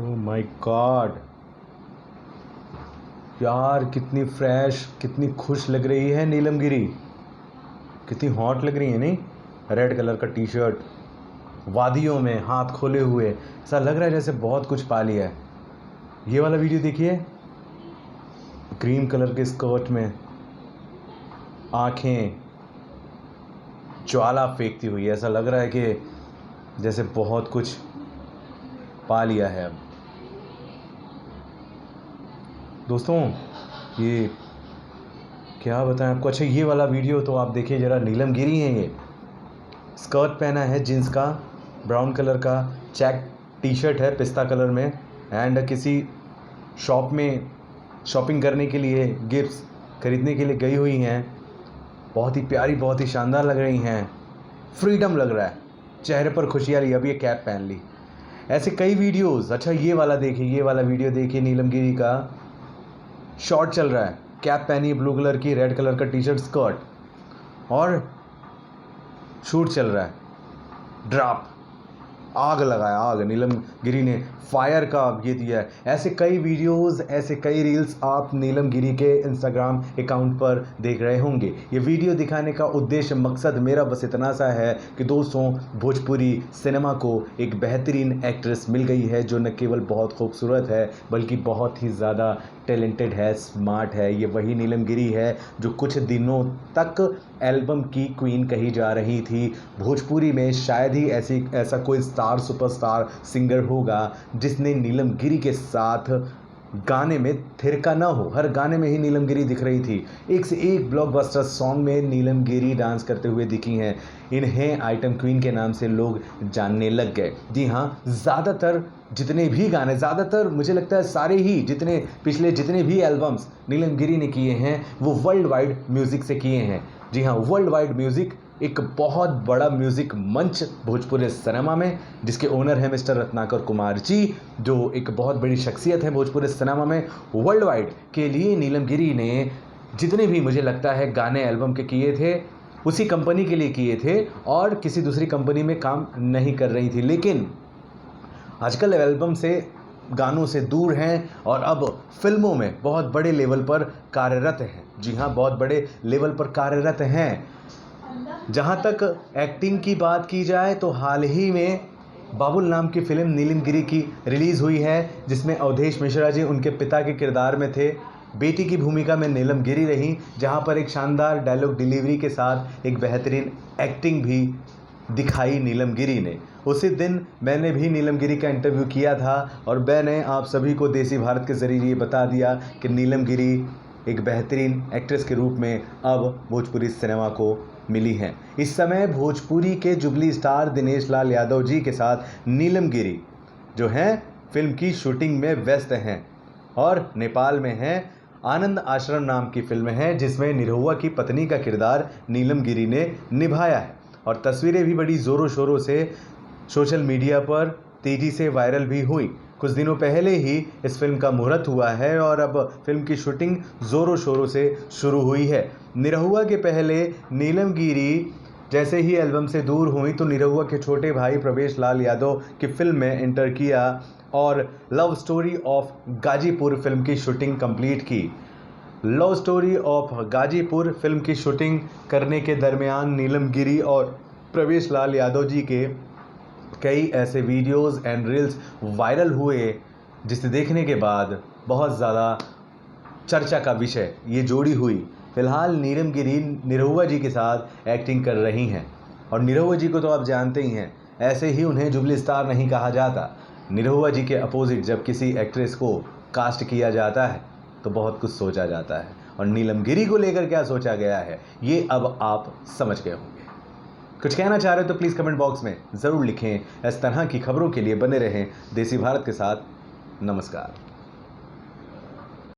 Oh my God यार, कितनी fresh, कितनी खुश लग रही है नीलम गिरी। कितनी हॉट लग रही है नहीं। रेड कलर का टी शर्ट, वादियों में हाथ खोले हुए, ऐसा लग रहा है जैसे बहुत कुछ पा लिया है। ये वाला वीडियो देखिए, क्रीम कलर के स्कर्ट में, आंखें ज्वाला फेंकती हुई, ऐसा लग रहा है कि जैसे बहुत कुछ पा लिया है अब। दोस्तों ये क्या बताएं आपको। अच्छा, ये वाला वीडियो तो आप देखिए ज़रा। नीलम गिरी हैं, ये स्कर्ट पहना है जीन्स का, ब्राउन कलर का चेक टी शर्ट है पिस्ता कलर में, एंड किसी शॉप में शॉपिंग करने के लिए, गिफ्ट्स खरीदने के लिए गई हुई हैं। बहुत ही प्यारी, बहुत ही शानदार लग रही हैं। फ्रीडम लग रहा है, चेहरे पर खुशियाँ ली। अब ये कैप पहन ली। ऐसे कई वीडियोस। अच्छा, ये वाला देखिए, ये वाला वीडियो देखिए। नीलम गिरी का शॉर्ट चल रहा है, कैप पहनी है ब्लू कलर की, रेड कलर का टी शर्ट स्कर्ट, और शूट चल रहा है। ड्रॉप, आग लगाया, आग। नीलम गिरी ने फायर का ये दिया है। ऐसे कई वीडियोस, ऐसे कई रील्स आप नीलम गिरी के इंस्टाग्राम अकाउंट पर देख रहे होंगे। ये वीडियो दिखाने का उद्देश्य, मकसद मेरा बस इतना सा है कि दोस्तों, भोजपुरी सिनेमा को एक बेहतरीन एक्ट्रेस मिल गई है जो न केवल बहुत खूबसूरत है बल्कि बहुत ही ज़्यादा टैलेंटेड है, स्मार्ट है। ये वही नीलम गिरी है जो कुछ दिनों तक एल्बम की क्वीन कही जा रही थी। भोजपुरी में शायद ही ऐसा कोई स्टार, सुपरस्टार सिंगर होगा जिसने नीलम गिरी के साथ गाने में थिरका ना हो। हर गाने में ही नीलम गिरी दिख रही थी। एक से एक ब्लॉकबस्टर सॉन्ग में नीलम गिरी डांस करते हुए दिखी हैं। इन्हें आइटम क्वीन के नाम से लोग जानने लग गए। जी हाँ, ज़्यादातर जितने भी गाने, ज़्यादातर मुझे लगता है सारे ही पिछले जितने भी एल्बम्स नीलम गिरी ने किए हैं वो वर्ल्ड वाइड म्यूज़िक से किए हैं। जी हाँ, वर्ल्ड वाइड म्यूज़िक, एक बहुत बड़ा म्यूज़िक मंच भोजपुरी सिनेमा में, जिसके ओनर हैं मिस्टर रत्नाकर कुमार जी, जो एक बहुत बड़ी शख्सियत है भोजपुरी सिनेमा में। वर्ल्ड वाइड के लिए नीलम गिरी ने जितने भी मुझे लगता है गाने एल्बम के किए थे, उसी कंपनी के लिए किए थे और किसी दूसरी कंपनी में काम नहीं कर रही थी। लेकिन आजकल एल्बम से, गानों से दूर हैं और अब फिल्मों में बहुत बड़े लेवल पर कार्यरत हैं। जी हाँ, बहुत बड़े लेवल पर कार्यरत हैं। जहाँ तक एक्टिंग की बात की जाए तो हाल ही में बाबुल नाम की फ़िल्म नीलम गिरी की रिलीज़ हुई है, जिसमें अवधेश मिश्रा जी उनके पिता के किरदार में थे। बेटी की भूमिका में नीलम गिरी रही, जहाँ पर एक शानदार डायलॉग डिलीवरी के साथ एक बेहतरीन एक्टिंग भी दिखाई नीलम गिरी ने। उसी दिन मैंने भी नीलम गिरी का इंटरव्यू किया था और मैंने आप सभी को देसी भारत के ज़रिए ये बता दिया कि नीलम गिरी एक बेहतरीन एक्ट्रेस के रूप में अब भोजपुरी सिनेमा को मिली हैं। इस समय भोजपुरी के जुबली स्टार दिनेश लाल यादव जी के साथ नीलम गिरी जो हैं फिल्म की शूटिंग में व्यस्त हैं और नेपाल में हैं। आनंद आश्रम नाम की फिल्म है जिसमें निरहुआ की पत्नी का किरदार नीलम गिरी ने निभाया है और तस्वीरें भी बड़ी ज़ोरों शोरों से सोशल मीडिया पर तेज़ी से वायरल भी हुई। कुछ दिनों पहले ही इस फिल्म का मुहूर्त हुआ है और अब फिल्म की शूटिंग ज़ोरों शोरों से शुरू हुई है। निरहुआ के पहले नीलम गिरी जैसे ही एल्बम से दूर हुई तो निरहुआ के छोटे भाई प्रवेश लाल यादव की फिल्म में एंटर किया और love story of Ghazipur film की शूटिंग कंप्लीट की। Love story of Ghazipur film की शूटिंग करने के दरमियान नीलम गिरी और प्रवेश लाल यादव जी के कई ऐसे वीडियोस एंड रील्स वायरल हुए जिसे देखने के बाद बहुत ज़्यादा चर्चा का विषय ये जोड़ी हुई। फ़िलहाल नीलम गिरी निरहुआ जी के साथ एक्टिंग कर रही हैं और निरहुआ जी को तो आप जानते ही हैं, ऐसे ही उन्हें जुबली स्टार नहीं कहा जाता। निरहुआ जी के अपोजिट जब किसी एक्ट्रेस को कास्ट किया जाता है तो बहुत कुछ सोचा जाता है और नीलम गिरी को लेकर क्या सोचा गया है ये अब आप समझ गए होंगे। कुछ कहना चाह रहे हो तो प्लीज़ कमेंट बॉक्स में ज़रूर लिखें। इस तरह की खबरों के लिए बने रहें देसी भारत के साथ। नमस्कार।